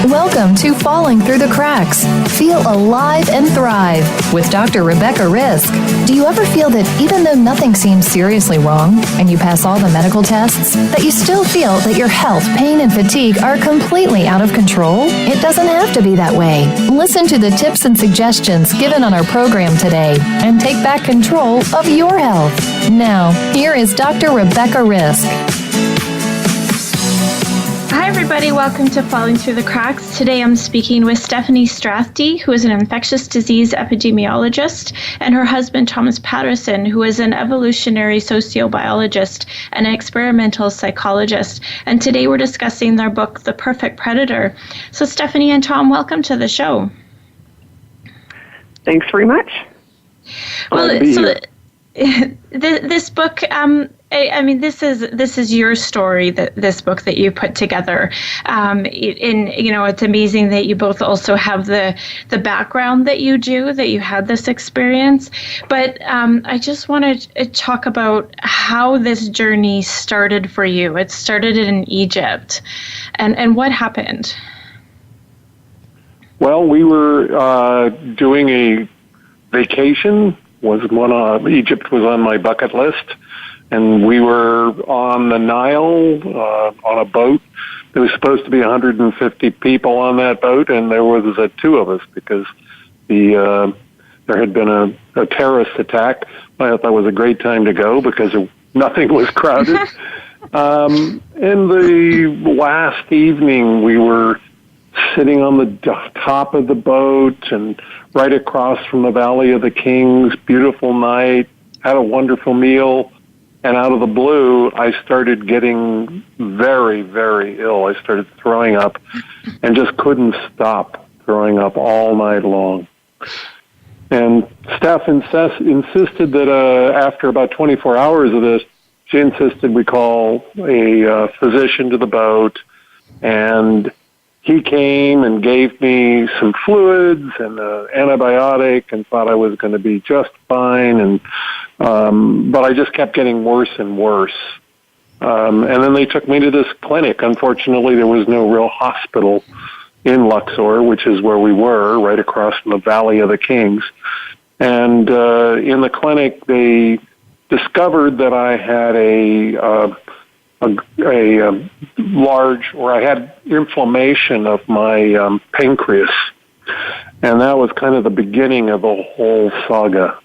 Welcome to Falling Through the Cracks. Feel alive and thrive with Dr. Rebecca Risk. Do you ever feel that even though nothing seems seriously wrong and you pass all the medical tests, that you still feel that your health, pain, and fatigue are completely out of control? It doesn't have to be that way. Listen to the tips and suggestions given on our program today and take back control of your health. Now, here is Dr. Rebecca Risk. Hi, everybody. Welcome to Falling Through the Cracks. Today I'm speaking with Steffanie Strathdee, who is an infectious disease epidemiologist, and her husband, Thomas Patterson, who is an evolutionary sociobiologist and an experimental psychologist. And today we're discussing their book, The Perfect Predator. So, Steffanie and Tom, welcome to the show. Thanks very much. This book, this is your story. This book that you put together. It's amazing that you both also have the background that you do, that you had this experience. But I just want to talk about how this journey started for you. It started in Egypt, and what happened? Well, we were doing a vacation. Egypt was on my bucket list, and we were on the Nile on a boat. There was supposed to be 150 people on that boat, and there was two of us because there had been a terrorist attack. I thought that was a great time to go because nothing was crowded. In the last evening, we were sitting on the top of the boat and right across from the Valley of the Kings, beautiful night, had a wonderful meal, and out of the blue, I started getting very, very ill. I started throwing up and just couldn't stop throwing up all night long. And Steph insisted that after about 24 hours of this, she insisted we call a physician to the boat, and he came and gave me some fluids and an antibiotic and thought I was going to be just fine. And but I just kept getting worse and worse. And then they took me to this clinic. Unfortunately, there was no real hospital in Luxor, which is where we were, right across from the Valley of the Kings. And in the clinic, they discovered that I had I had inflammation of my pancreas, and that was kind of the beginning of the whole saga.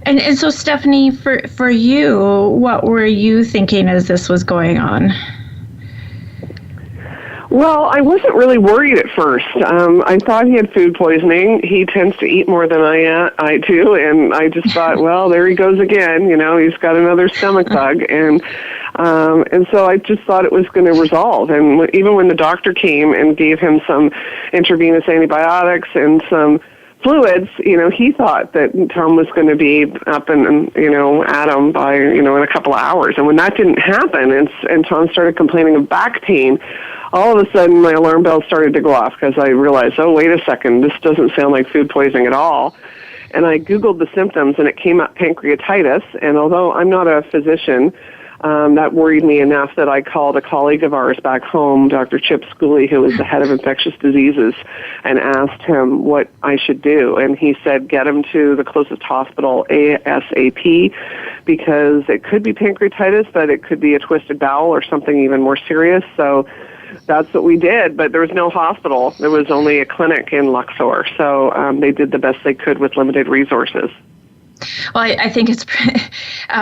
And so, Steffanie, for you, what were you thinking as this was going on? Well, I wasn't really worried at first. I thought he had food poisoning. He tends to eat more than I do, and I just thought, well, there he goes again. He's got another stomach bug, and so I just thought it was going to resolve. And even when the doctor came and gave him some intravenous antibiotics and some fluids, he thought that Tom was going to be up and at him by, in a couple of hours. And when that didn't happen and Tom started complaining of back pain, all of a sudden my alarm bell started to go off because I realized, oh, wait a second, this doesn't sound like food poisoning at all. And I Googled the symptoms, and it came up pancreatitis. And although I'm not a physician, that worried me enough that I called a colleague of ours back home, Dr. Chip Schooley, who was the head of infectious diseases, and asked him what I should do. And he said, get him to the closest hospital ASAP, because it could be pancreatitis, but it could be a twisted bowel or something even more serious. So that's what we did, but there was no hospital. There was only a clinic in Luxor. So they did the best they could with limited resources. Well, I think it's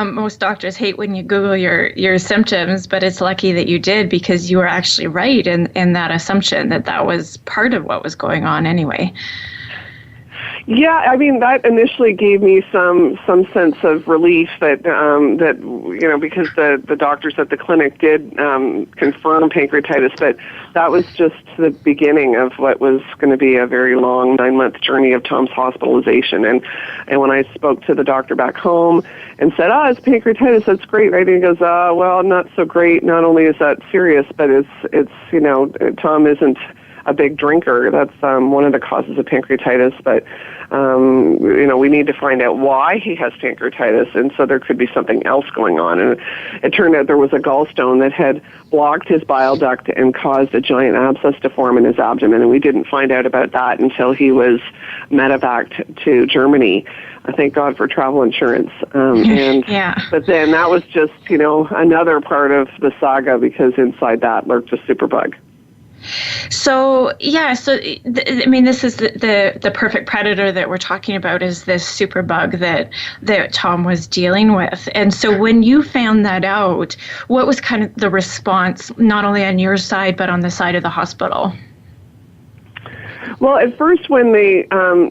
most doctors hate when you Google your symptoms, but it's lucky that you did, because you were actually right in that assumption that was part of what was going on anyway. Yeah, I mean, that initially gave me some sense of relief that because the doctors at the clinic did confirm pancreatitis, but that was just the beginning of what was going to be a very long 9-month journey of Tom's hospitalization. And when I spoke to the doctor back home and said, it's pancreatitis, that's great, right? And he goes, well, not so great. Not only is that serious, but it's Tom isn't a big drinker. That's one of the causes of pancreatitis. But we need to find out why he has pancreatitis, and so there could be something else going on. And it turned out there was a gallstone that had blocked his bile duct and caused a giant abscess to form in his abdomen, and we didn't find out about that until he was medevaced to Germany. Thank God for travel insurance. But then that was just, another part of the saga, because inside that lurked a superbug. So this is the perfect predator that we're talking about, is this superbug that Tom was dealing with. And so when you found that out, what was kind of the response, not only on your side, but on the side of the hospital? Well, at first when they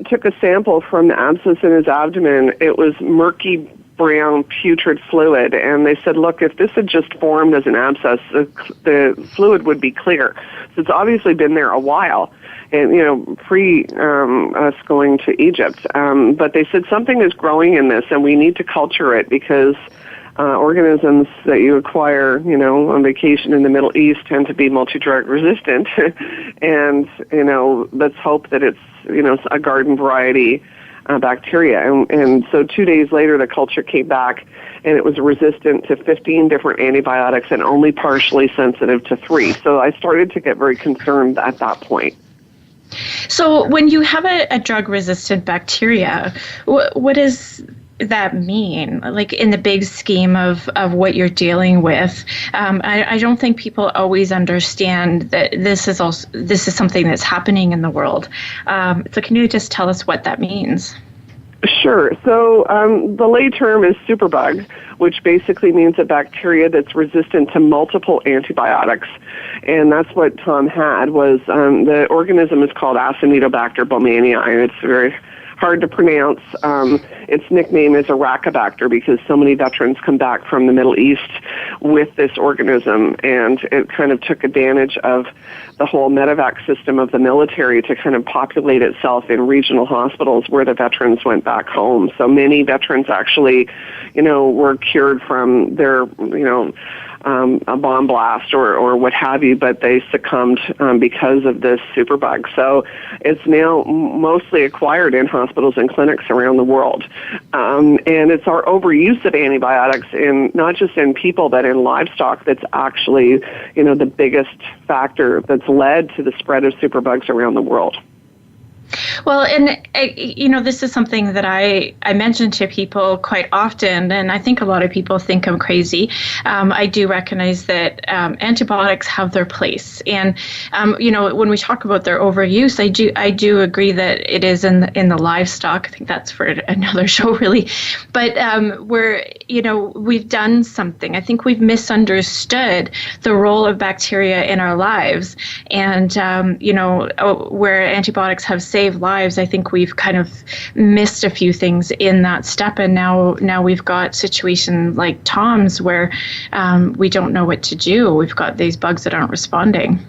took a sample from the abscess in his abdomen, it was murky brown putrid fluid, and they said, look, if this had just formed as an abscess, the fluid would be clear. So it's obviously been there a while, and pre us going to Egypt. But they said something is growing in this, and we need to culture it, because organisms that you acquire, on vacation in the Middle East tend to be multi-drug resistant, and let's hope that it's a garden variety bacteria. And so 2 days later, the culture came back, and it was resistant to 15 different antibiotics and only partially sensitive to 3. So I started to get very concerned at that point. So when you have a drug-resistant bacteria, what does that mean, like in the big scheme of what you're dealing with? I don't think people always understand that this is something that's happening in the world. So can you just tell us what that means? Sure. So the lay term is superbug, which basically means a bacteria that's resistant to multiple antibiotics. And that's what Tom had. Was the organism is called Acinetobacter baumannii, and it's very hard to pronounce. Its nickname is Iraqibacter because so many veterans come back from the Middle East with this organism, and it kind of took advantage of the whole medevac system of the military to kind of populate itself in regional hospitals where the veterans went back home. So many veterans actually, were cured from their, a bomb blast or what have you, but they succumbed because of this superbug. So it's now mostly acquired in hospitals and clinics around the world. And it's our overuse of antibiotics, not just in people, but in livestock, that's actually, the biggest factor that's led to the spread of superbugs around the world. Well, and, this is something that I mention to people quite often, and I think a lot of people think I'm crazy. I do recognize that antibiotics have their place. And, when we talk about their overuse, I do agree that it is in the livestock. I think that's for another show, really. But we've done something. I think we've misunderstood the role of bacteria in our lives. And, where antibiotics have saved lives, I think we've kind of missed a few things in that step, and now we've got situations like Tom's where we don't know what to do. We've got these bugs that aren't responding.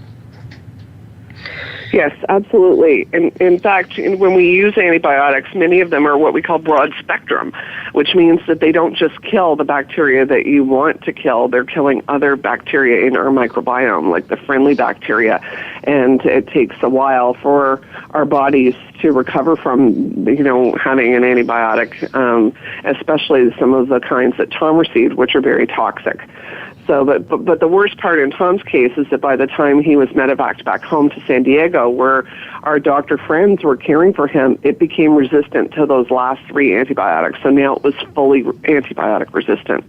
Yes, absolutely. And in fact, when we use antibiotics, many of them are what we call broad spectrum, which means that they don't just kill the bacteria that you want to kill. They're killing other bacteria in our microbiome, like the friendly bacteria. And it takes a while for our bodies to recover from, having an antibiotic, especially some of the kinds that Tom received, which are very toxic. So, but the worst part in Tom's case is that by the time he was medevaced back home to San Diego, where our doctor friends were caring for him, it became resistant to those last 3 antibiotics. So now it was fully antibiotic resistant.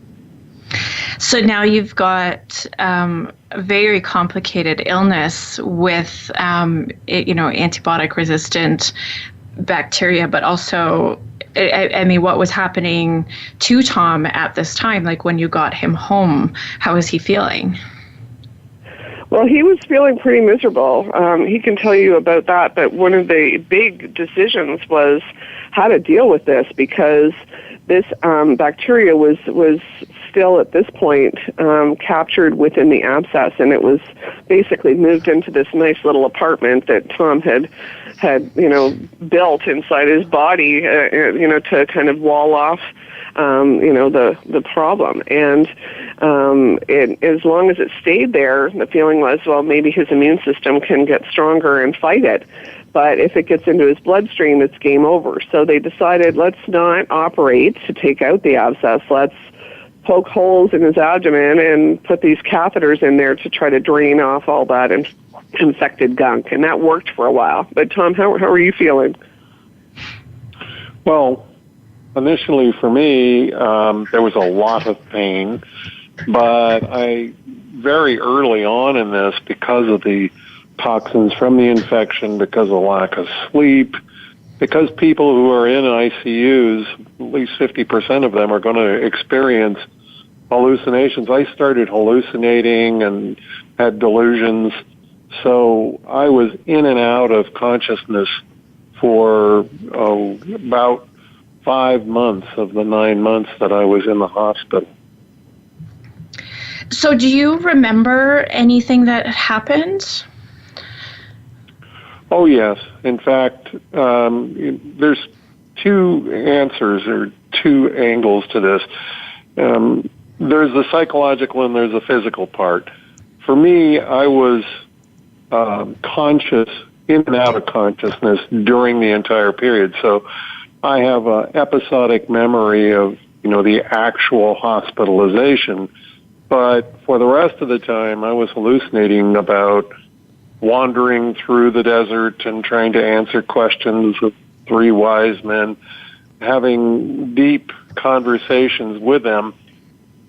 So now you've got a very complicated illness with, antibiotic resistant bacteria, but also, what was happening to Tom at this time? Like when you got him home, how was he feeling? Well, he was feeling pretty miserable. He can tell you about that, but one of the big decisions was how to deal with this, because this bacteria was still at this point captured within the abscess, and it was basically moved into this nice little apartment that Tom had built inside his body, to kind of wall off the problem. And as long as it stayed there, the feeling was, well, maybe his immune system can get stronger and fight it. But if it gets into his bloodstream, it's game over. So they decided, let's not operate to take out the abscess. Let's poke holes in his abdomen and put these catheters in there to try to drain off all that infected gunk. And that worked for a while. But Tom, how are you feeling? Well, initially for me, there was a lot of pain, but very early on in this, because of the toxins from the infection, because of lack of sleep, because people who are in ICUs, at least 50% of them are going to experience hallucinations. I started hallucinating and had delusions, so I was in and out of consciousness for about 5 months of the 9 months that I was in the hospital. So do you remember anything that happened? Oh, yes. In fact, there's two answers or two angles to this. There's the psychological and there's the physical part. For me, I was conscious, in and out of consciousness during the entire period. So I have an episodic memory of, the actual hospitalization. But for the rest of the time, I was hallucinating about wandering through the desert and trying to answer questions of 3 wise men, having deep conversations with them.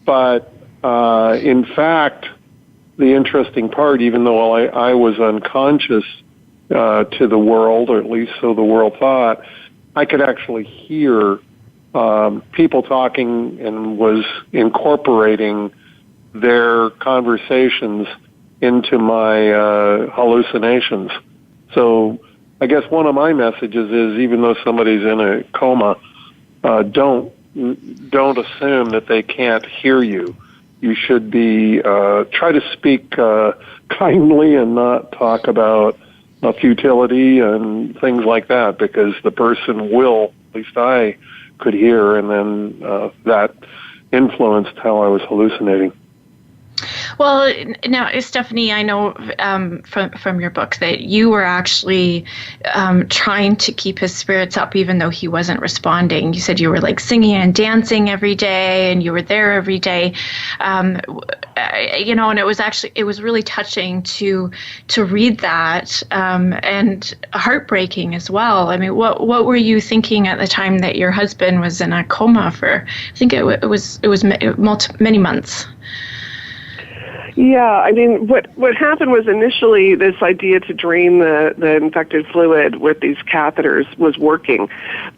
But in fact, the interesting part, even though I was unconscious to the world, or at least so the world thought, I could actually hear people talking and was incorporating their conversations into my hallucinations. So I guess one of my messages is, even though somebody's in a coma, don't assume that they can't hear you. You should be try to speak kindly and not talk about futility and things like that, because the person will, at least I could hear, and then that influenced how I was hallucinating. Well, now, Steffanie, I know from your book that you were actually trying to keep his spirits up even though he wasn't responding. You said you were like singing and dancing every day, and you were there every day. And it was really touching to read that, and heartbreaking as well. I mean, what were you thinking at the time that your husband was in a coma for? I think it was many months. Yeah, I mean, what happened was initially this idea to drain the infected fluid with these catheters was working.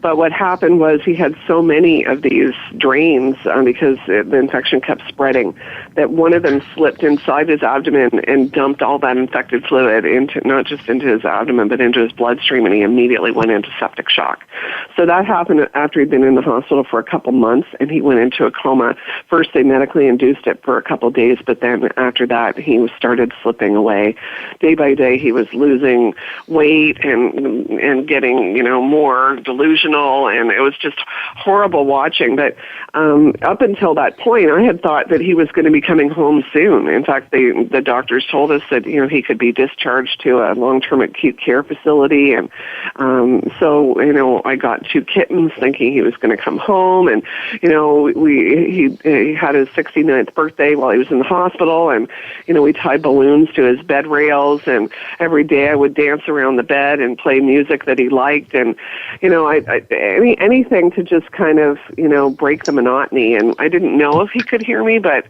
But what happened was he had so many of these drains because the infection kept spreading that one of them slipped inside his abdomen and dumped all that infected fluid into, not just into his abdomen, but into his bloodstream, and he immediately went into septic shock. So that happened after he'd been in the hospital for a couple months, and he went into a coma. First, they medically induced it for a couple days, but then after that, he started slipping away. Day by day, he was losing weight and getting, more delusional, and it was just horrible watching. But up until that point, I had thought that he was going to be coming home soon. In fact, the doctors told us that, he could be discharged to a long-term acute care facility. And so, I got 2 kittens thinking he was going to come home. And, he had his 69th birthday while he was in the hospital. And, we tied balloons to his bed rails. And every day I would dance around the bed and play music that he liked. And, anything to just kind of, break the monotony. And I didn't know if he could hear me, but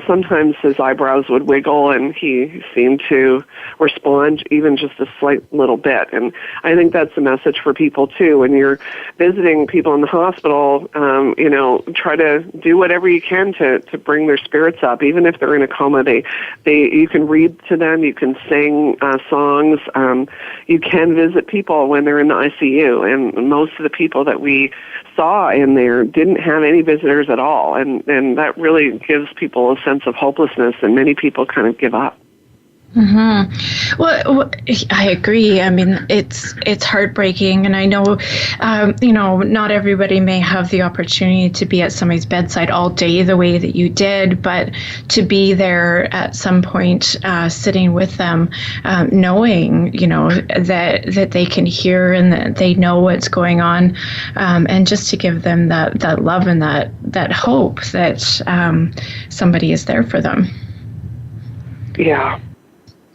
sometimes his eyebrows would wiggle and he seemed to respond even just a slight little bit. And I think that's a message for people too. When you're visiting people in the hospital, try to do whatever you can to bring their spirits up, even if they're in a coma coma. You can read to them, you can sing songs, you can visit people when they're in the ICU, and most of the people that we saw in there didn't have any visitors at all, and that really gives people a sense of hopelessness, and many people kind of give up. Mm-hmm. Well, I agree. I mean, it's heartbreaking, and I know, not everybody may have the opportunity to be at somebody's bedside all day the way that you did, but to be there at some point, sitting with them, knowing, that they can hear and that they know what's going on, and just to give them that love and that hope that somebody is there for them. Yeah.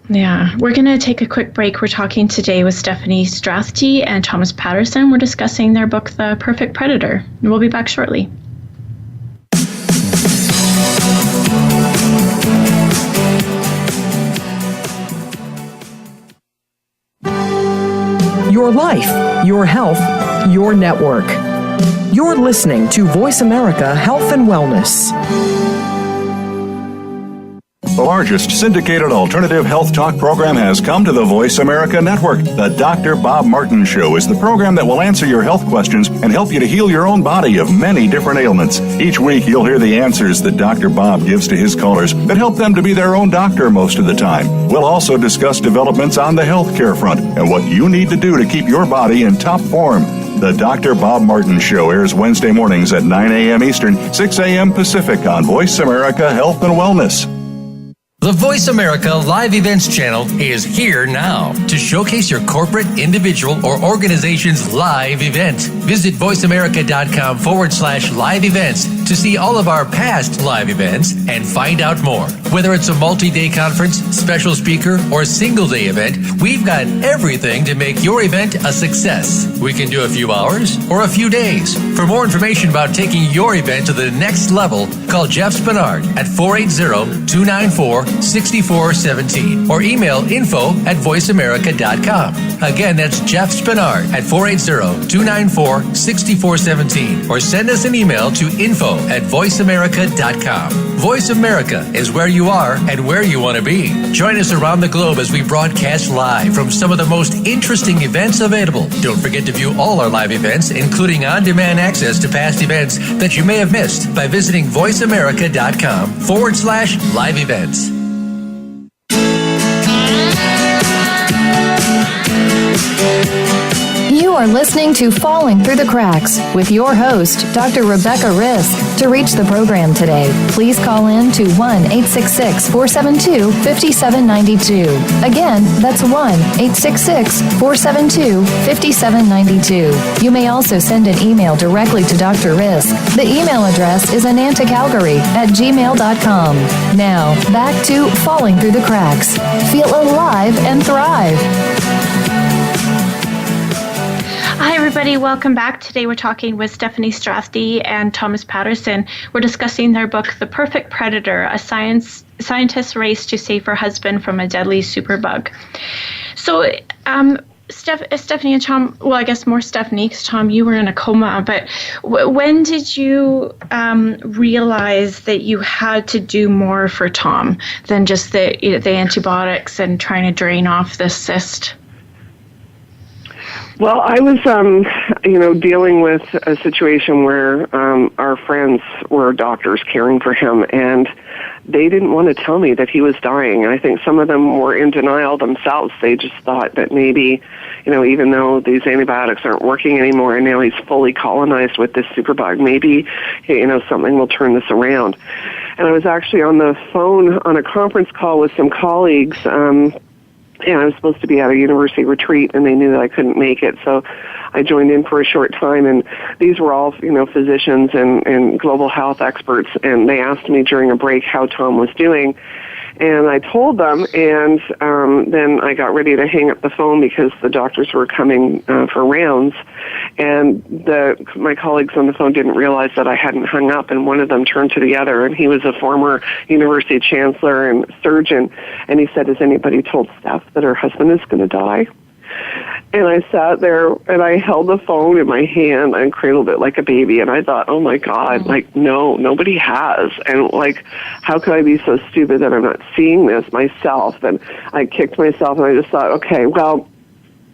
Yeah, we're going to take a quick break. We're talking today with Steffanie Strathdee and Thomas Patterson. We're discussing their book, The Perfect Predator. And we'll be back shortly. Your life, your health, your network. You're listening to Voice America Health and Wellness. The largest syndicated alternative health talk program has come to the Voice America Network. The Dr. Bob Martin Show is the program that will answer your health questions and help you to heal your own body of many different ailments. Each week, you'll hear the answers that Dr. Bob gives to his callers that help them to be their own doctor most of the time. We'll also discuss developments on the healthcare front and what you need to do to keep your body in top form. The Dr. Bob Martin Show airs Wednesday mornings at 9 a.m. Eastern, 6 a.m. Pacific on Voice America Health and Wellness. The Voice America Live Events channel is here now to showcase your corporate, individual, or organization's live event. Visit voiceamerica.com/live events to see all of our past live events and find out more. Whether it's a multi-day conference, special speaker, or single-day event, we've got everything to make your event a success. We can do a few hours or a few days. For more information about taking your event to the next level, call Jeff Spinard at 480-294-6417 or email info@voiceamerica.com. Again, that's Jeff Spinard at 480-294-6417 or send us an email to info@voiceamerica.com. Voice America is where you are and where you want to be. Join us around the globe as we broadcast live from some of the most interesting events available. Don't forget to view all our live events, including on-demand access to past events that you may have missed by visiting voiceamerica.com/live events. You are listening to Falling Through the Cracks with your host, Dr. Rebecca Risk. To reach the program today, please call in to 1-866-472-5792. Again, that's 1-866-472-5792. You may also send an email directly to Dr. Risk. The email address is anantacalgary@gmail.com. Now, back to Falling Through the Cracks. Feel alive and thrive. Hi, everybody. Welcome back. Today we're talking with Steffanie Strathdee and Thomas Patterson. We're discussing their book, The Perfect Predator, a scientist's race to save her husband from a deadly superbug. So, Steffanie and Tom, well, I guess more Steffanie, because Tom, you were in a coma, but when did you realize that you had to do more for Tom than just the antibiotics and trying to drain off this cyst? Well, I was, dealing with a situation where our friends were doctors caring for him, and they didn't want to tell me that he was dying. And I think some of them were in denial themselves. They just thought that maybe, even though these antibiotics aren't working anymore and now he's fully colonized with this superbug, maybe, something will turn this around. And I was actually on the phone on a conference call with some colleagues, I was supposed to be at a university retreat, and they knew that I couldn't make it, so I joined in for a short time, and these were all, physicians and global health experts, and they asked me during a break how Tom was doing, and I told them, and then I got ready to hang up the phone because the doctors were coming for rounds, and my colleagues on the phone didn't realize that I hadn't hung up, and one of them turned to the other, and he was a former university chancellor and surgeon, and he said, "Has anybody told Steph that her husband is going to die?" And I sat there and I held the phone in my hand and cradled it like a baby. And I thought, oh my God, like, no, nobody has. And like, how could I be so stupid that I'm not seeing this myself? And I kicked myself and I just thought, okay, well,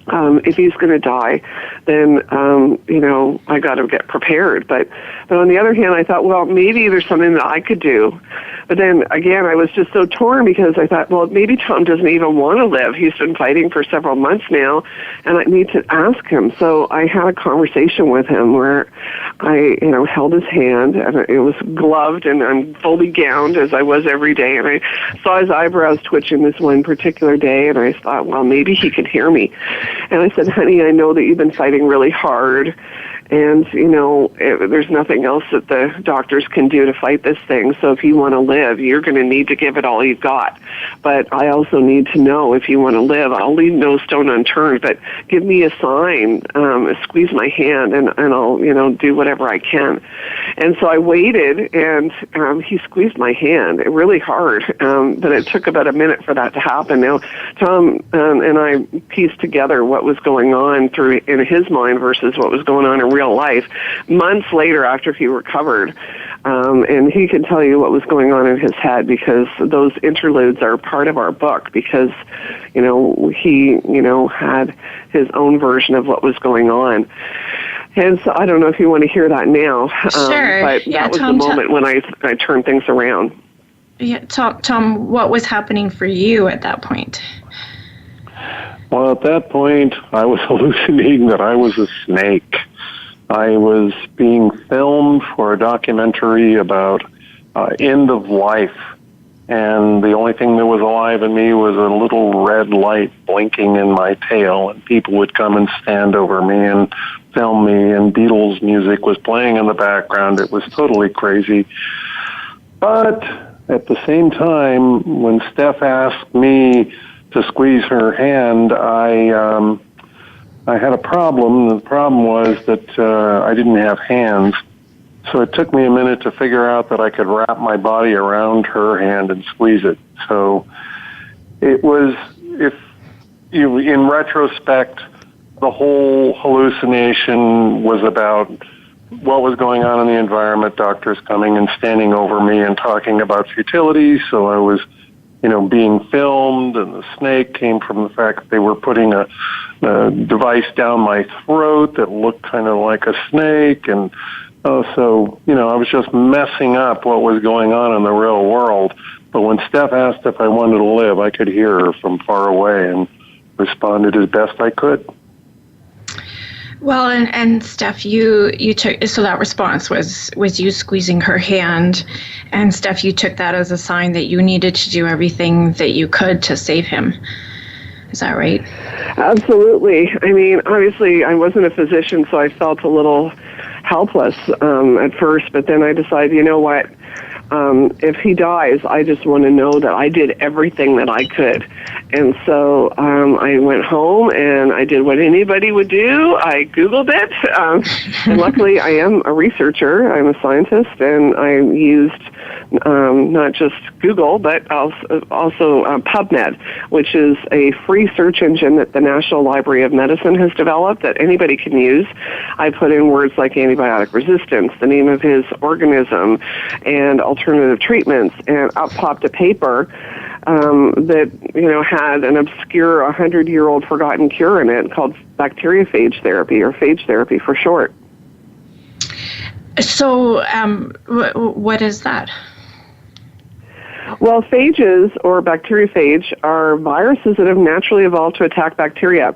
if he's going to die, then, I got to get prepared. But on the other hand, I thought, well, maybe there's something that I could do. But then again, I was just so torn because I thought, well, maybe Tom doesn't even want to live. He's been fighting for several months now, and I need to ask him. So I had a conversation with him where I, held his hand, and it was gloved, and I'm fully gowned as I was every day. And I saw his eyebrows twitching this one particular day, and I thought, well, maybe he can hear me. And I said, honey, I know that you've been fighting really hard, and, there's nothing else that the doctors can do to fight this thing. So if you want to live, you're going to need to give it all you've got. But I also need to know if you want to live. I'll leave no stone unturned, but give me a sign, squeeze my hand, and I'll, do whatever I can. And so I waited, and he squeezed my hand really hard, but it took about a minute for that to happen. Now, Tom and I pieced together what was going on in his mind versus what was going on in real life months later after he recovered. And he can tell you what was going on in his head because those interludes are part of our book because, he, had his own version of what was going on. And so I don't know if you want to hear that now. Sure. But yeah, that was Tom, the moment when I turned things around. Yeah, Tom, what was happening for you at that point? Well, at that point, I was hallucinating that I was a snake. I was being filmed for a documentary about end of life, and the only thing that was alive in me was a little red light blinking in my tail, and people would come and stand over me and film me, and Beatles music was playing in the background. It was totally crazy. But at the same time, when Steph asked me to squeeze her hand, I had a problem. The problem was that I didn't have hands. So it took me a minute to figure out that I could wrap my body around her hand and squeeze it. So it was, in retrospect, the whole hallucination was about what was going on in the environment, doctors coming and standing over me and talking about futility. So I was, being filmed, and the snake came from the fact that they were putting a device down my throat that looked kind of like a snake. And so, I was just messing up what was going on in the real world. But when Steph asked if I wanted to live, I could hear her from far away and responded as best I could. Well, and Steph, you took, so that response was you squeezing her hand, and Steph, you took that as a sign that you needed to do everything that you could to save him. Is that right? Absolutely. I mean, obviously, I wasn't a physician, so I felt a little helpless at first, but then I decided, you know what? If he dies, I just want to know that I did everything that I could. And so I went home and I did what anybody would do. I Googled it. And luckily, I am a researcher. I'm a scientist, and I used not just Google, but also PubMed, which is a free search engine that the National Library of Medicine has developed that anybody can use. I put in words like antibiotic resistance, the name of his organism, and alternative treatments, and up popped a paper that had an obscure 100-year-old forgotten cure in it called bacteriophage therapy, or phage therapy for short. So what is that? Well, phages, or bacteriophage, are viruses that have naturally evolved to attack bacteria.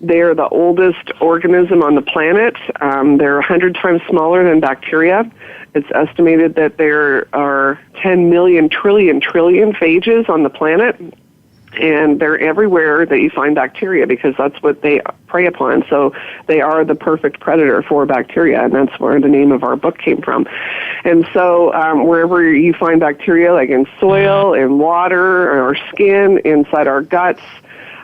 They're the oldest organism on the planet. They're 100 times smaller than bacteria. It's estimated that there are 10 million trillion phages on the planet, and they're everywhere that you find bacteria because that's what they prey upon. So they are the perfect predator for bacteria, and that's where the name of our book came from. And so wherever you find bacteria, like in soil, in water, or skin, inside our guts,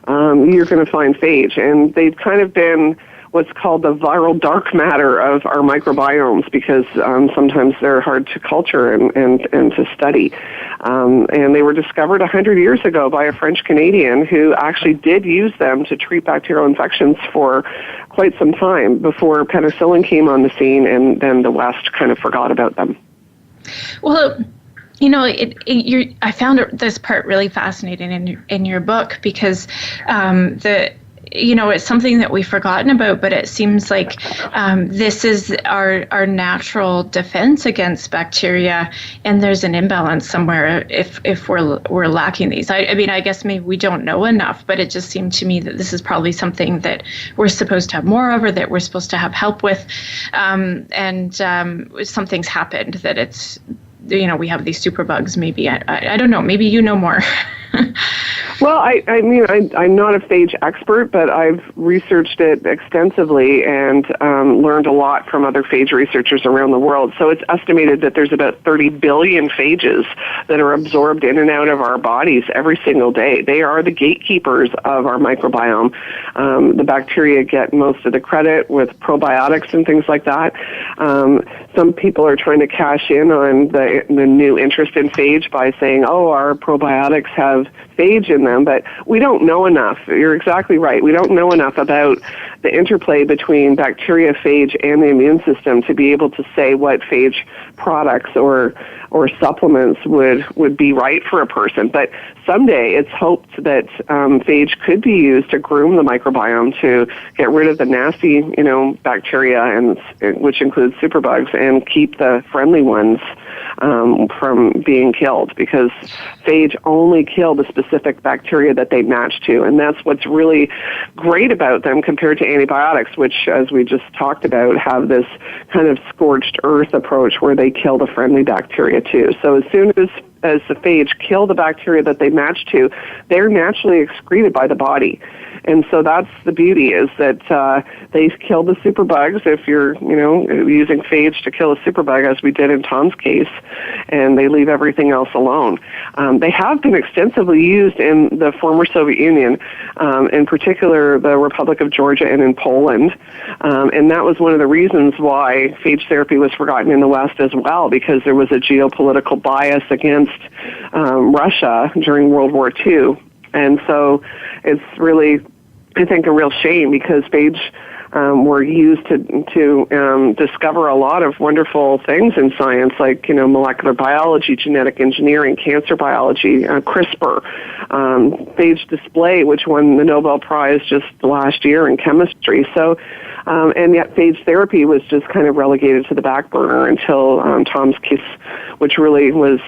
you're going to find phage. And they've kind of been what's called the viral dark matter of our microbiomes, because sometimes they're hard to culture and to study. And they were discovered 100 years ago by a French Canadian who actually did use them to treat bacterial infections for quite some time before penicillin came on the scene, and then the West kind of forgot about them. Well, I found this part really fascinating in your book, because it's something that we've forgotten about, but it seems like this is our natural defense against bacteria, and there's an imbalance somewhere if we're lacking these. I mean, I guess maybe we don't know enough, but it just seemed to me that this is probably something that we're supposed to have more of, or that we're supposed to have help with, and something's happened that it's, we have these superbugs. Maybe I don't know. Maybe you know more. Well, I mean, I'm not a phage expert, but I've researched it extensively and learned a lot from other phage researchers around the world. So it's estimated that there's about 30 billion phages that are absorbed in and out of our bodies every single day. They are the gatekeepers of our microbiome. The bacteria get most of the credit with probiotics and things like that. Some people are trying to cash in on the new interest in phage by saying, our probiotics have phage in them, but we don't know enough. You're exactly right. We don't know enough about the interplay between bacteria, phage, and the immune system to be able to say what phage products or supplements would be right for a person. But someday it's hoped that phage could be used to groom the microbiome to get rid of the nasty, bacteria, and which includes superbugs, and keep the friendly ones from being killed, because phage only kill the specific bacteria that they match to, and that's what's really great about them compared to antibiotics, which, as we just talked about, have this kind of scorched earth approach where they kill the friendly bacteria too. So as soon as the phage kill the bacteria that they match to, they're naturally excreted by the body. And so that's the beauty, is that they kill the superbugs if you're, using phage to kill a superbug, as we did in Tom's case, and they leave everything else alone. They have been extensively used in the former Soviet Union, in particular the Republic of Georgia and in Poland. And that was one of the reasons why phage therapy was forgotten in the West as well, because there was a geopolitical bias against Russia during World War II. And so it's really, I think, a real shame, because phage were used to discover a lot of wonderful things in science, like, molecular biology, genetic engineering, cancer biology, CRISPR, phage display, which won the Nobel Prize just last year in chemistry. So, and yet phage therapy was just kind of relegated to the back burner until Tom's case, which really was,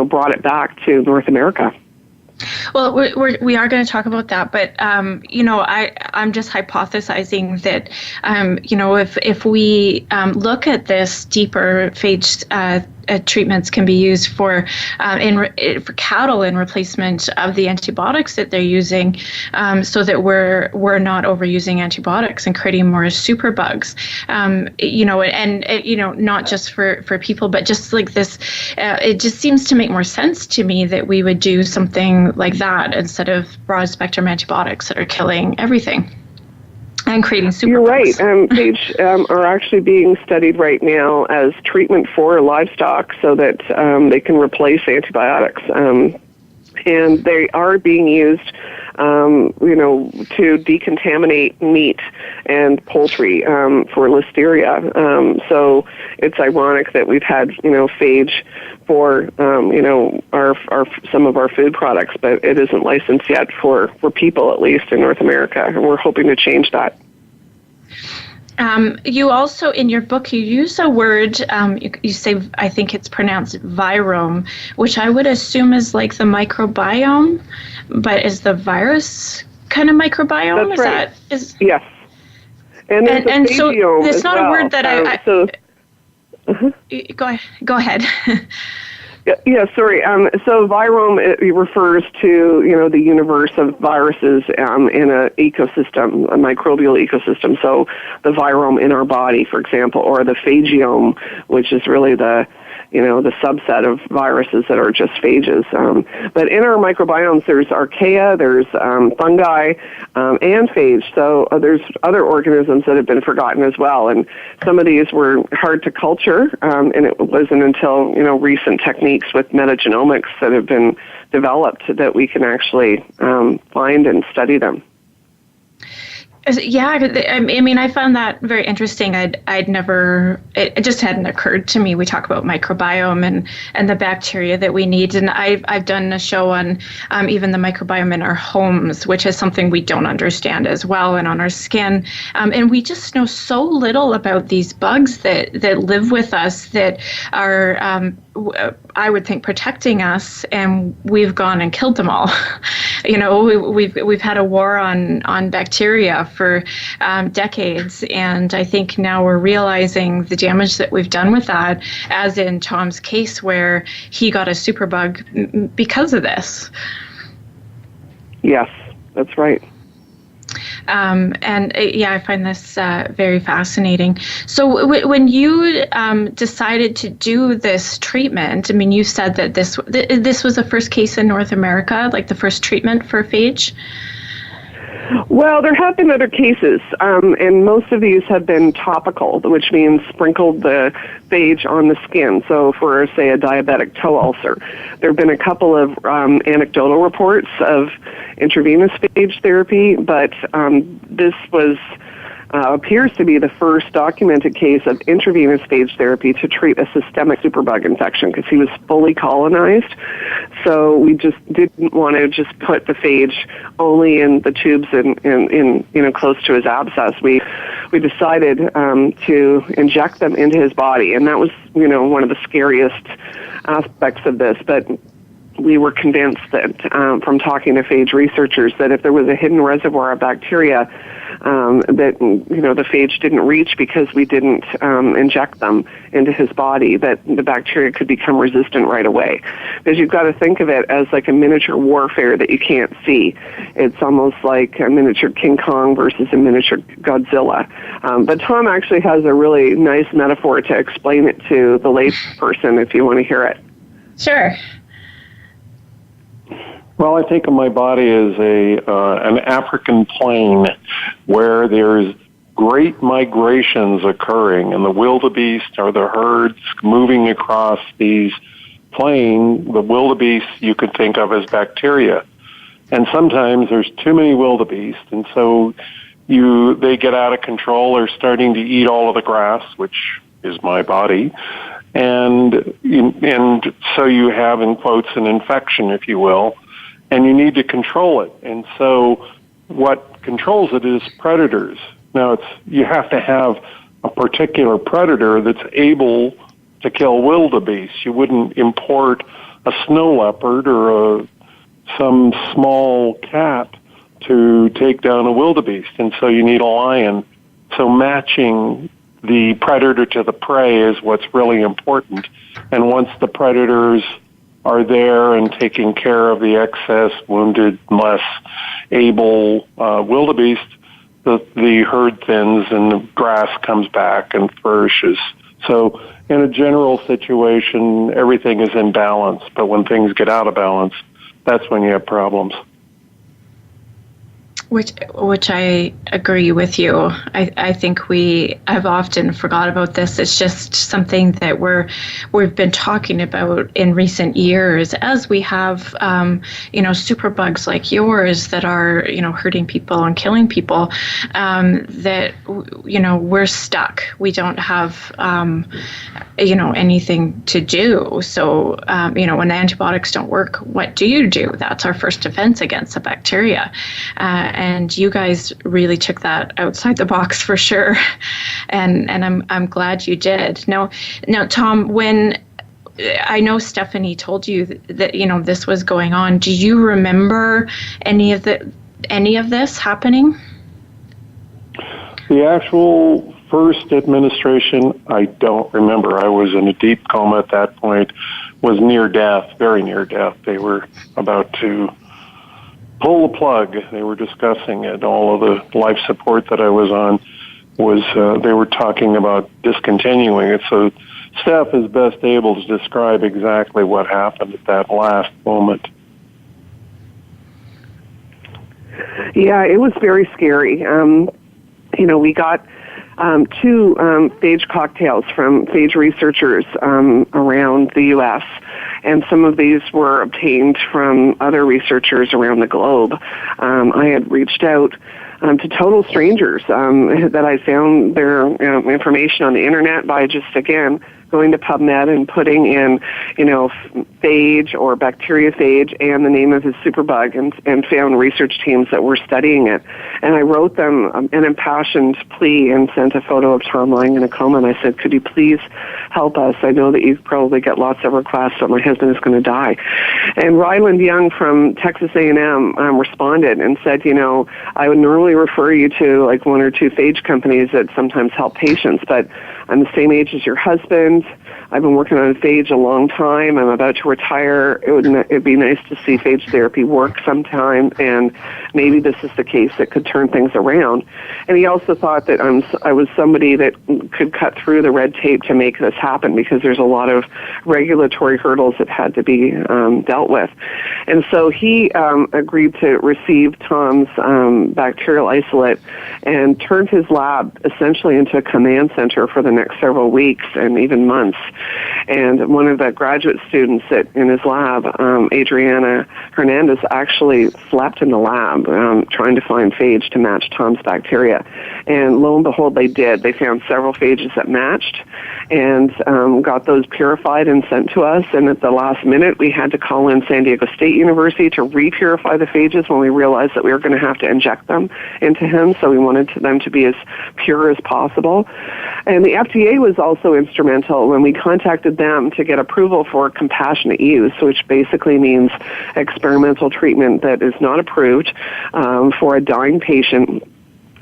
brought it back to North America. Well, we are going to talk about that, but I'm just hypothesizing that if we look at this deeper, phage treatments can be used for cattle in replacement of the antibiotics that they're using, so that we're not overusing antibiotics and creating more superbugs. Not just for people, but just like this, it just seems to make more sense to me that we would do something like that instead of broad spectrum antibiotics that are killing everything and creating superbugs. You're right. Phage are actually being studied right now as treatment for livestock, so that they can replace antibiotics. And they are being used, to decontaminate meat and poultry for listeria. So it's ironic that we've had, phage for, our some of our food products, but it isn't licensed yet for people, at least in North America, and we're hoping to change that. You also, in your book, you use a word, you say, I think it's pronounced virome, which I would assume is like the microbiome, but is the virus kind of microbiome? That's right. Yes. And so it's not a word that Go ahead. Yeah, sorry. So virome, it refers to, the universe of viruses in an ecosystem, a microbial ecosystem. So the virome in our body, for example, or the phageome, which is really the the subset of viruses that are just phages. But in our microbiomes, there's archaea, there's fungi, and phage. So there's other organisms that have been forgotten as well. And some of these were hard to culture, and it wasn't until, recent techniques with metagenomics that have been developed that we can actually find and study them. Yeah, I found that very interesting. It just hadn't occurred to me. We talk about microbiome and the bacteria that we need, and I've done a show on even the microbiome in our homes, which is something we don't understand as well, and on our skin. And we just know so little about these bugs that live with us that are, I would think, protecting us, and we've gone and killed them all. We've had a war on bacteria for decades, and I think now we're realizing the damage that we've done with that, as in Tom's case where he got a superbug because of this. Yes, that's right. I find this very fascinating. So when you decided to do this treatment, you said that this was the first case in North America, like the first treatment for phage? Well, there have been other cases, and most of these have been topical, which means sprinkled the phage on the skin. So for, say, a diabetic toe ulcer, there have been a couple of anecdotal reports of intravenous phage therapy, but this was appears to be the first documented case of intravenous phage therapy to treat a systemic superbug infection, because he was fully colonized. So we just didn't want to just put the phage only in the tubes in close to his abscess. We decided to inject them into his body, and that was one of the scariest aspects of this. But we were convinced that from talking to phage researchers that if there was a hidden reservoir of bacteria that the phage didn't reach because we didn't inject them into his body, that the bacteria could become resistant right away. Because you've got to think of it as like a miniature warfare that you can't see. It's almost like a miniature King Kong versus a miniature Godzilla. But Tom actually has a really nice metaphor to explain it to the lay person if you want to hear it. Sure. Well, I think of my body as an African plain where there's great migrations occurring, and the wildebeest or the herds moving across these plain. The wildebeest you could think of as bacteria, and sometimes there's too many wildebeest, and so they get out of control. They're starting to eat all of the grass, which is my body. And so you have, in quotes, an infection, if you will, and you need to control it. And so what controls it is predators. Now, you have to have a particular predator that's able to kill wildebeest. You wouldn't import a snow leopard or some small cat to take down a wildebeest, and so you need a lion. So matching the predator to the prey is what's really important. And once the predators are there and taking care of the excess, wounded, less able wildebeest, the herd thins and the grass comes back and flourishes. So in a general situation, everything is in balance. But when things get out of balance, that's when you have problems. Which I agree with you. I think I've often forgot about this. It's just something that we've been talking about in recent years, as we have superbugs like yours that are hurting people and killing people. That we're stuck. We don't have anything to do. So when the antibiotics don't work, what do? That's our first defense against the bacteria. And you guys really took that outside the box for sure, and I'm glad you did. Now, Tom, when I know Steffanie told you that this was going on, do you remember any of this happening? The actual first administration, I don't remember. I was in a deep coma at that point. Was near death, very near death. They were about to pull the plug. They were discussing it. All of the life support that I was on was, they were talking about discontinuing it. So Steph is best able to describe exactly what happened at that last moment. Yeah, it was very scary. We got 2 phage cocktails from phage researchers around the U.S., and some of these were obtained from other researchers around the globe. I had reached out to total strangers that I found their information on the internet by just, again, going to PubMed and putting in, phage or bacteriophage and the name of his superbug, and found research teams that were studying it. And I wrote them an impassioned plea and sent a photo of Tom lying in a coma, and I said, could you please help us? I know that you probably get lots of requests, but my husband is going to die. And Ryland Young from Texas A&M responded and said, I would normally refer you to like 1 or 2 phage companies that sometimes help patients, but I'm the same age as your husband. I've been working on phage a long time. I'm about to retire. It'd be nice to see phage therapy work sometime, and maybe this is the case that could turn things around. And he also thought that I was somebody that could cut through the red tape to make this happen, because there's a lot of regulatory hurdles that had to be dealt with. And so he agreed to receive Tom's bacterial isolate and turned his lab essentially into a command center for the next several weeks and even months. And one of the graduate students in his lab, Adriana Hernandez, actually slept in the lab trying to find phage to match Tom's bacteria. And lo and behold, they did. They found several phages that matched and got those purified and sent to us. And at the last minute, we had to call in San Diego State University to re-purify the phages when we realized that we were going to have to inject them into him. So we wanted them to be as pure as possible. And the FDA was also instrumental when we contacted them to get approval for compassionate use, which basically means experimental treatment that is not approved for a dying patient.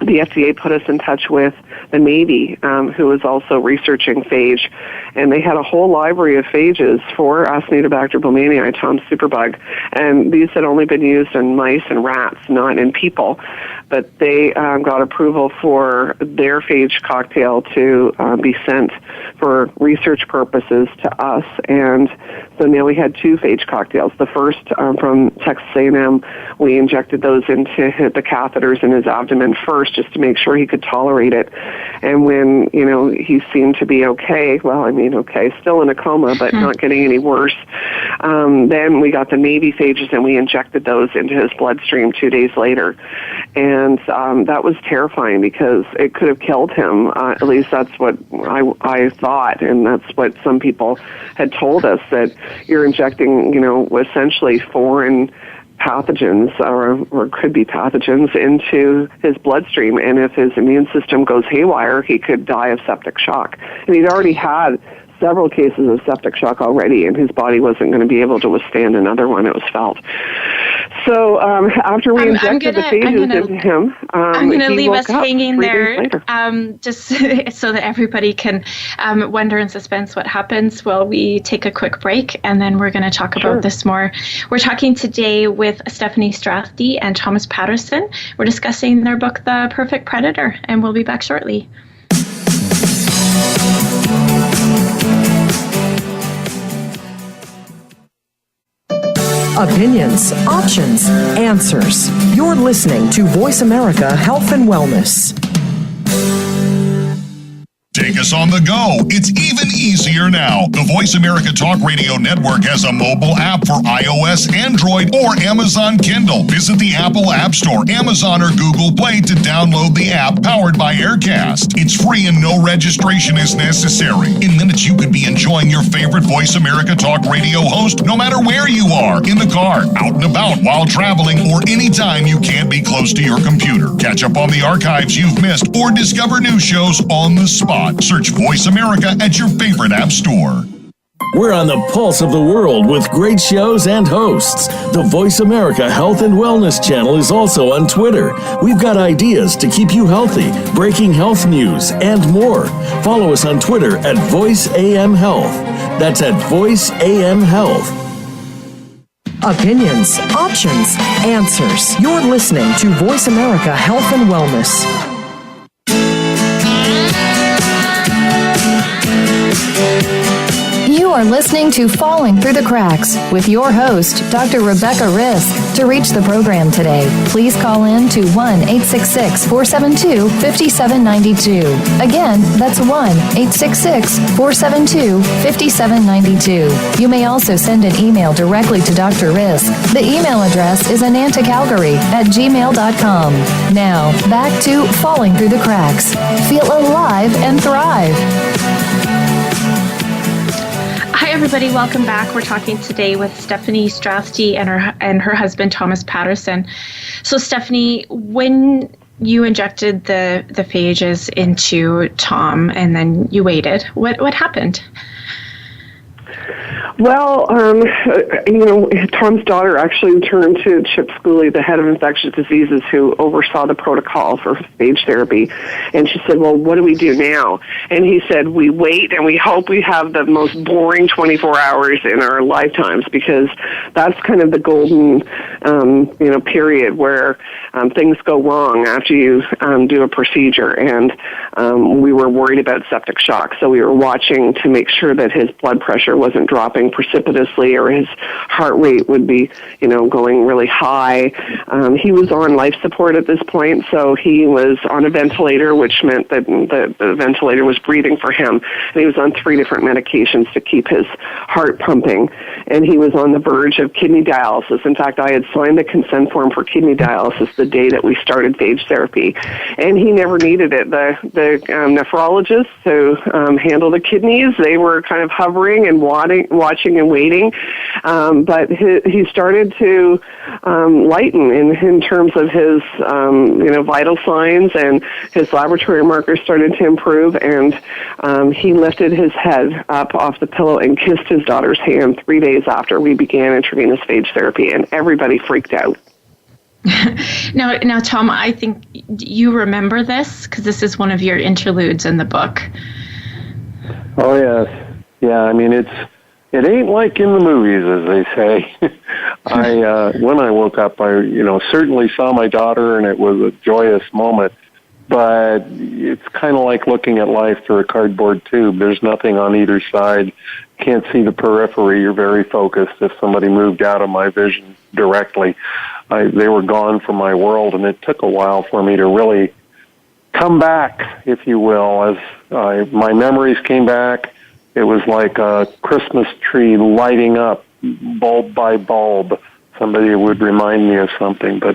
The FDA put us in touch with the Navy, who was also researching phage, and they had a whole library of phages for Acinetobacter baumannii, Tom's superbug, and these had only been used in mice and rats, not in people. But they got approval for their phage cocktail to be sent for research purposes to us, and so now we had 2 phage cocktails. The first from Texas A&M, we injected those into the catheters in his abdomen first, just to make sure he could tolerate it. And when, he seemed to be okay, still in a coma, but not getting any worse, then we got the Navy phages and we injected those into his bloodstream 2 days later. And that was terrifying because it could have killed him. At least that's what I thought, and that's what some people had told us, that you're injecting, essentially foreign pathogens or could be pathogens into his bloodstream, and if his immune system goes haywire, he could die of septic shock. And he'd already had several cases of septic shock already, and his body wasn't going to be able to withstand another one, it was felt. So after we injected the phages into him, I'm going to leave us hanging there just so that everybody can wonder in suspense what happens while we take a quick break, and then we're going to talk about this more. We're talking today with Steffanie Strathdee and Thomas Patterson. We're discussing their book, The Perfect Predator, and we'll be back shortly. Opinions, options, answers. You're listening to Voice America Health and Wellness. Take us on the go. It's even easier now. The Voice America Talk Radio Network has a mobile app for iOS, Android, or Amazon Kindle. Visit the Apple App Store, Amazon, or Google Play to download the app powered by Aircast. It's free and no registration is necessary. In minutes, you could be enjoying your favorite Voice America Talk Radio host no matter where you are, in the car, out and about, while traveling, or anytime you can't be close to your computer. Catch up on the archives you've missed or discover new shows on the spot. Search Voice America at your favorite app store. We're on the pulse of the world with great shows and hosts. The Voice America Health and Wellness channel is also on Twitter. We've got ideas to keep you healthy, breaking health news, and more. Follow us on Twitter at VoiceAMHealth. That's at VoiceAMHealth. Opinions, options, answers. You're listening to Voice America Health and Wellness. You are listening to Falling Through the Cracks with your host, Dr. Rebecca Risk. To reach the program today, please call in to 1-866-472-5792. Again, that's 1-866-472-5792. You may also send an email directly to Dr. Risk. The email address is anantacalgary@gmail.com. Now, back to Falling Through the Cracks. Feel alive and thrive. Hi, everybody. Welcome back. We're talking today with Steffanie Strathdee and her husband, Thomas Patterson. So, Steffanie, when you injected the phages into Tom and then you waited, what happened? Well, Tom's daughter actually turned to Chip Schooley, the head of infectious diseases, who oversaw the protocol for phage therapy. And she said, well, what do we do now? And he said, we wait and we hope we have the most boring 24 hours in our lifetimes, because that's kind of the golden, period where things go wrong after you do a procedure. And we were worried about septic shock, so we were watching to make sure that his blood pressure wasn't dropping precipitously or his heart rate would be, going really high. He was on life support at this point, so he was on a ventilator, which meant that the ventilator was breathing for him. And he was on 3 different medications to keep his heart pumping. And he was on the verge of kidney dialysis. In fact, I had signed the consent form for kidney dialysis the day that we started phage therapy. And he never needed it. The nephrologists who handle the kidneys, they were kind of hovering and watching and waiting, but he started to lighten in terms of his vital signs, and his laboratory markers started to improve, and he lifted his head up off the pillow and kissed his daughter's hand 3 days after we began intravenous phage therapy, and everybody freaked out. Now, Tom, I think you remember this because this is one of your interludes in the book. Oh, yes. Yeah, I mean, it ain't like in the movies, as they say. When I woke up, I certainly saw my daughter, and it was a joyous moment. But it's kind of like looking at life through a cardboard tube. There's nothing on either side. Can't see the periphery. You're very focused. If somebody moved out of my vision directly, they were gone from my world, and it took a while for me to really come back, if you will, as my memories came back. It was like a Christmas tree lighting up, bulb by bulb. Somebody would remind me of something, but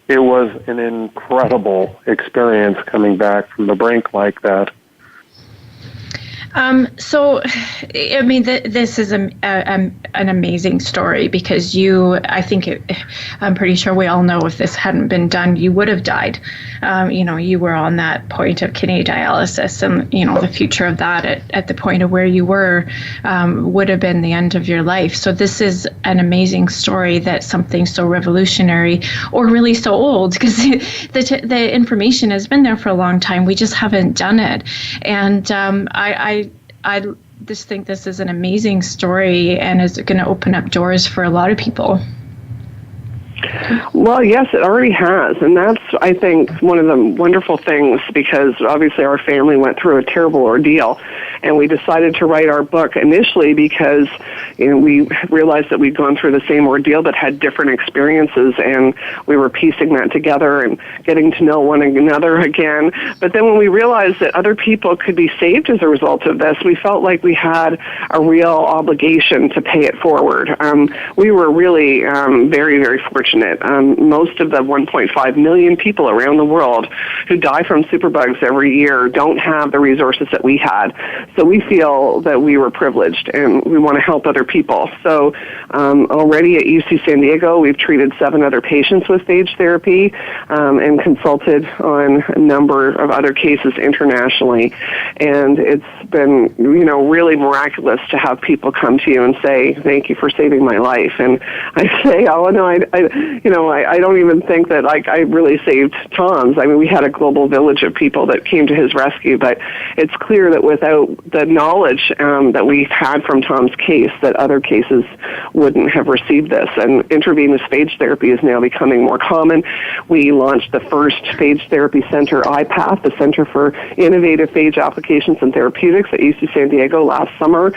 it was an incredible experience coming back from the brink like that. So, I mean, this is an amazing story because I'm pretty sure we all know if this hadn't been done, you would have died. You were on that point of kidney dialysis, and, the future of that at the point of where you were would have been the end of your life. So this is an amazing story that something so revolutionary, or really so old, because the information has been there for a long time. We just haven't done it. And I just think this is an amazing story and is going to open up doors for a lot of people. Well, yes, it already has, and that's, I think, one of the wonderful things, because obviously our family went through a terrible ordeal, and we decided to write our book initially because we realized that we'd gone through the same ordeal but had different experiences, and we were piecing that together and getting to know one another again. But then when we realized that other people could be saved as a result of this, we felt like we had a real obligation to pay it forward. We were really very, very fortunate. Most of the 1.5 million people around the world who die from superbugs every year don't have the resources that we had. So we feel that we were privileged, and we want to help other people. So already at UC San Diego, we've treated 7 other patients with phage therapy and consulted on a number of other cases internationally. And it's been, really miraculous to have people come to you and say, thank you for saving my life. And I say, oh, no, I don't even think that I really saved Tom's. I mean, we had a global village of people that came to his rescue, but it's clear that without the knowledge that we've had from Tom's case that other cases wouldn't have received this. And intravenous phage therapy is now becoming more common. We launched the first phage therapy center, IPATH, the Center for Innovative Phage Applications and Therapeutics at UC San Diego last summer.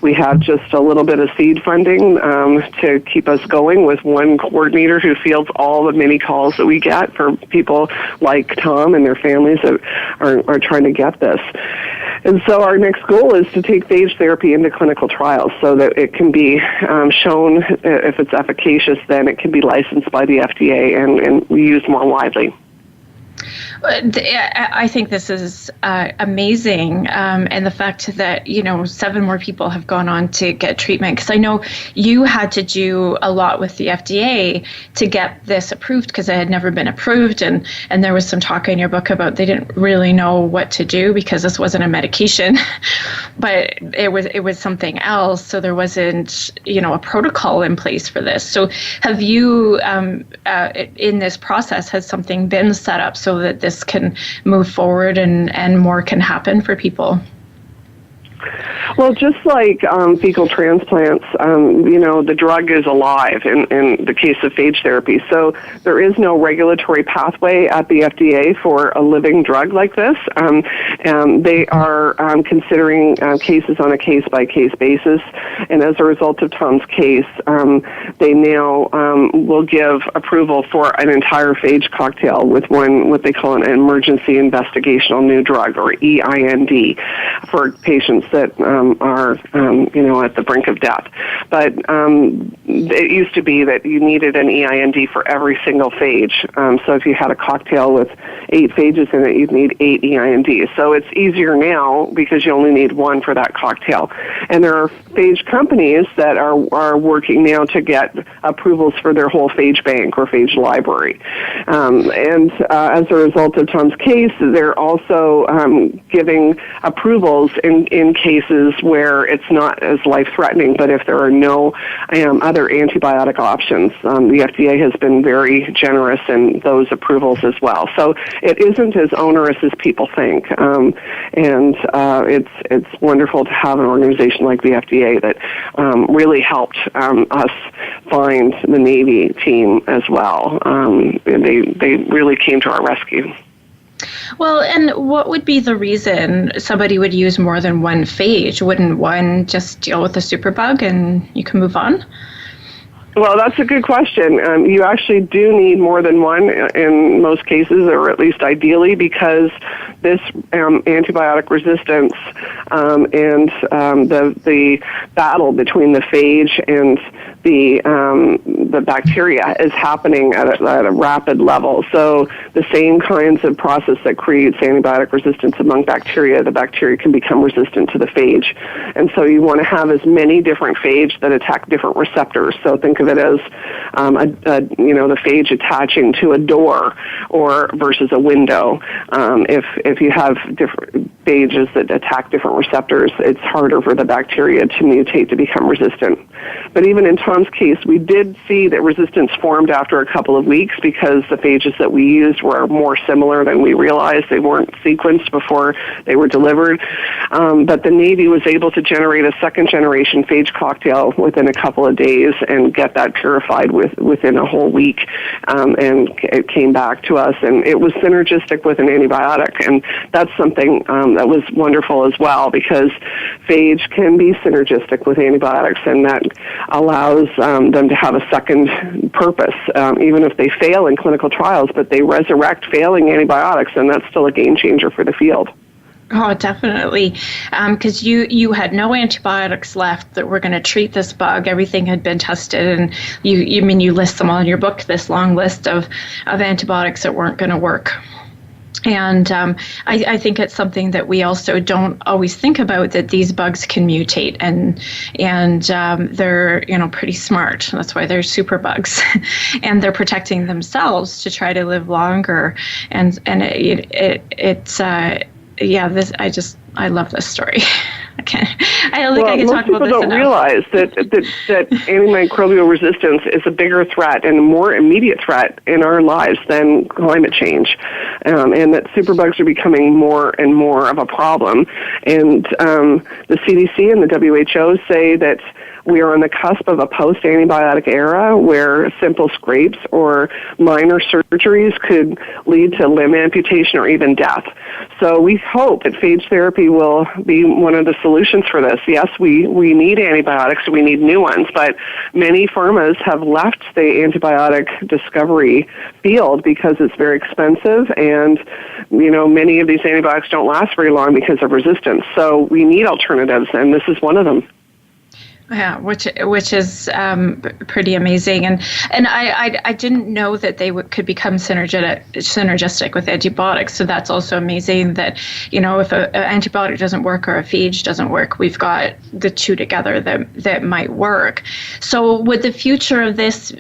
We had just a little bit of seed funding to keep us going with one coordinator who fields all the many calls that we get for people like Tom and their families that are trying to get this. And so our next goal is to take phage therapy into clinical trials so that it can be shown if it's efficacious, then it can be licensed by the FDA and used more widely. I think this is amazing, and the fact that 7 more people have gone on to get treatment, because I know you had to do a lot with the FDA to get this approved because it had never been approved, and there was some talk in your book about they didn't really know what to do because this wasn't a medication, but it was something else, so there wasn't a protocol in place for this. So have you in this process, has something been set up so that this can move forward and more can happen for people? Well, just like fecal transplants, the drug is alive in the case of phage therapy. So there is no regulatory pathway at the FDA for a living drug like this. They are considering cases on a case-by-case basis. And as a result of Tom's case, they now will give approval for an entire phage cocktail with what they call an emergency investigational new drug, or EIND, for patients that are, at the brink of death. But it used to be that you needed an EIND for every single phage. So if you had a cocktail with 8 phages in it, you'd need 8 EINDs. So it's easier now because you only need one for that cocktail. And there are phage companies that are working now to get approvals for their whole phage bank or phage library. And as a result of Tom's case, they're also giving approvals in cases where it's not as life-threatening, but if there are no other antibiotic options, the FDA has been very generous in those approvals as well. So it isn't as onerous as people think, and it's wonderful to have an organization like the FDA that really helped us find the Navy team as well. They really came to our rescue. Well, and what would be the reason somebody would use more than one phage? Wouldn't one just deal with the superbug and you can move on? Well, that's a good question. You actually do need more than one in most cases, or at least ideally, because this antibiotic resistance and the battle between the phage and the bacteria is happening at a rapid level. So the same kinds of process that creates antibiotic resistance among bacteria, the bacteria can become resistant to the phage. And so you want to have as many different phage that attack different receptors. So think of it as the phage attaching to a door or versus a window. If you have different phages that attack different receptors, it's harder for the bacteria to mutate to become resistant. But even in Tom's case, we did see that resistance formed after a couple of weeks because the phages that we used were more similar than we realized. They weren't sequenced before they were delivered. But the Navy was able to generate a second-generation phage cocktail within a couple of days and get that purified within a whole week. And it came back to us, and it was synergistic with an antibiotic. And that's something that was wonderful as well, because phage can be synergistic with antibiotics, and that allows them to have a second purpose, even if they fail in clinical trials, but they resurrect failing antibiotics, and that's still a game changer for the field. Oh, definitely. Because you had no antibiotics left that were going to treat this bug. Everything had been tested, and you list them all in your book, this long list of antibiotics that weren't going to work. And I think it's something that we also don't always think about, that these bugs can mutate, and they're pretty smart. That's why they're superbugs, and they're protecting themselves to try to live longer. And I love this story. I don't think I can talk about this enough. Most people don't realize that antimicrobial resistance is a bigger threat and a more immediate threat in our lives than climate change, and that superbugs are becoming more and more of a problem. And the CDC and the WHO say that we are on the cusp of a post-antibiotic era where simple scrapes or minor surgeries could lead to limb amputation or even death. So we hope that phage therapy will be one of the solutions for this. Yes, we need antibiotics, we need new ones, but many pharmas have left the antibiotic discovery field because it's very expensive, and many of these antibiotics don't last very long because of resistance. So we need alternatives, and this is one of them. Yeah, which is pretty amazing, and I didn't know that they could become synergistic with antibiotics. So that's also amazing that if an antibiotic doesn't work or a phage doesn't work, we've got the two together that might work. So would the future of this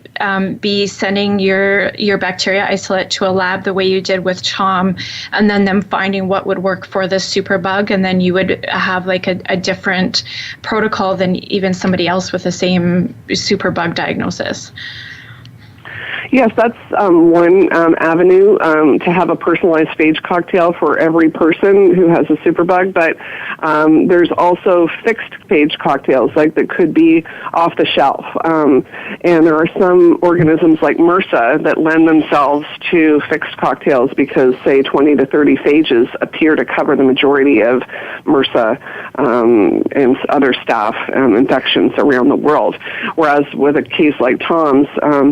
be sending your bacteria isolate to a lab the way you did with Tom, and then them finding what would work for the superbug, and then you would have like a different protocol than even somebody else with the same superbug diagnosis? Yes, that's one avenue, to have a personalized phage cocktail for every person who has a superbug. But there's also fixed phage cocktails, that could be off the shelf. And there are some organisms like MRSA that lend themselves to fixed cocktails because, say, 20 to 30 phages appear to cover the majority of MRSA and other staph infections around the world. Whereas with a case like Tom's,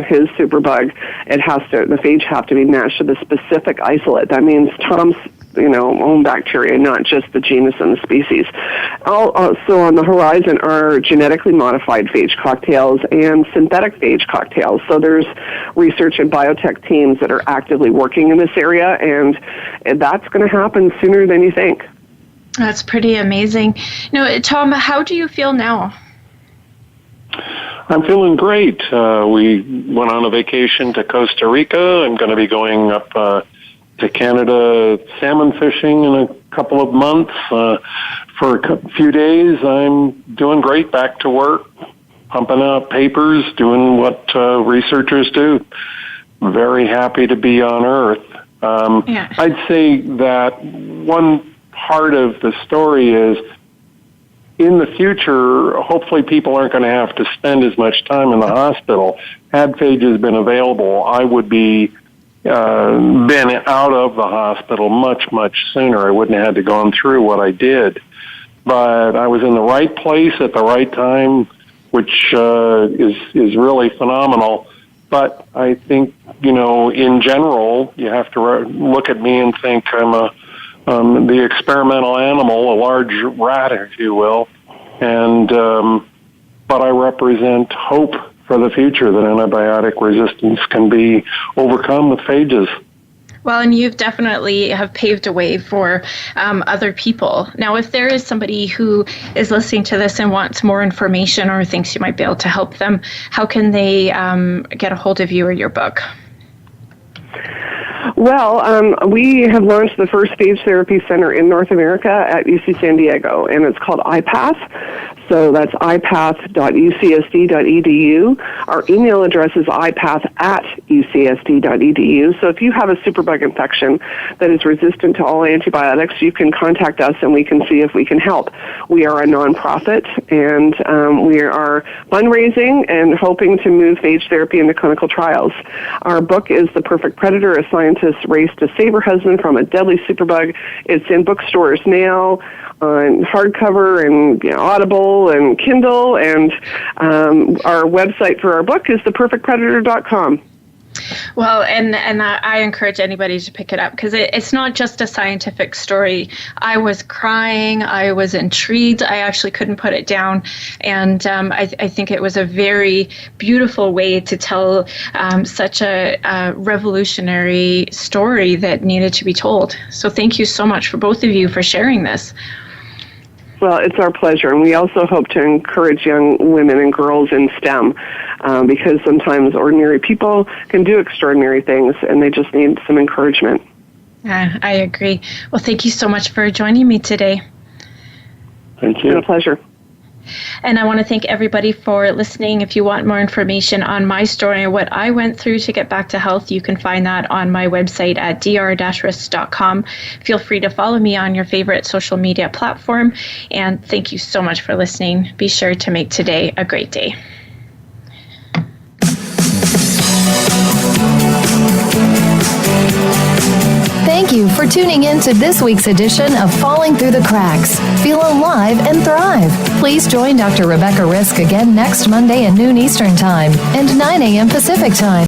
his superbug, the phage have to be matched to the specific isolate. That means Tom's own bacteria, not just the genus and the species. Also on the horizon are genetically modified phage cocktails and synthetic phage cocktails. So there's research and biotech teams that are actively working in this area, and that's going to happen sooner than you think. That's pretty amazing. Tom, how do you feel now? I'm feeling great. We went on a vacation to Costa Rica. I'm going to be going up to Canada salmon fishing in a couple of months. For a few days, I'm doing great. Back to work, pumping out papers, doing what researchers do. Very happy to be on Earth. I'd say that one part of the story is, in the future, hopefully people aren't going to have to spend as much time in the hospital. Had phages been available, I would be been out of the hospital much, much sooner. I wouldn't have had to gone through what I did. But I was in the right place at the right time, which is really phenomenal. But I think, in general, you have to look at me and think I'm the experimental animal, a large rat, if you will, and but I represent hope for the future that antibiotic resistance can be overcome with phages. Well, and you've definitely have paved a way for other people. Now, if there is somebody who is listening to this and wants more information or thinks you might be able to help them, how can they get a hold of you or your book? Well, we have launched the first phage therapy center in North America at UC San Diego, and it's called iPath. So that's iPath.ucsd.edu. Our email address is iPath@ucsd.edu. So if you have a superbug infection that is resistant to all antibiotics, you can contact us and we can see if we can help. We are a nonprofit, and we are fundraising and hoping to move phage therapy into clinical trials. Our book is The Perfect Predator, A Scientist's Race to Save Her Husband from a Deadly Superbug. It's in bookstores now, on hardcover and Audible and Kindle, and our website for our book is theperfectpredator.com. Well, and I encourage anybody to pick it up because it's not just a scientific story. I was crying. I was intrigued. I actually couldn't put it down. And I think it was a very beautiful way to tell such a revolutionary story that needed to be told. So thank you so much for both of you for sharing this. Well, it's our pleasure, and we also hope to encourage young women and girls in STEM because sometimes ordinary people can do extraordinary things, and they just need some encouragement. I agree. Well, thank you so much for joining me today. Thank It's been you. a pleasure. And I want to thank everybody for listening. If you want more information on my story and what I went through to get back to health, you can find that on my website at dr-risk.com. Feel free to follow me on your favorite social media platform. And thank you so much for listening. Be sure to make today a great day. Thank you for tuning in to this week's edition of Falling Through the Cracks. Feel alive and thrive. Please join Dr. Rebecca Risk again next Monday at noon Eastern Time and 9 a.m. Pacific Time.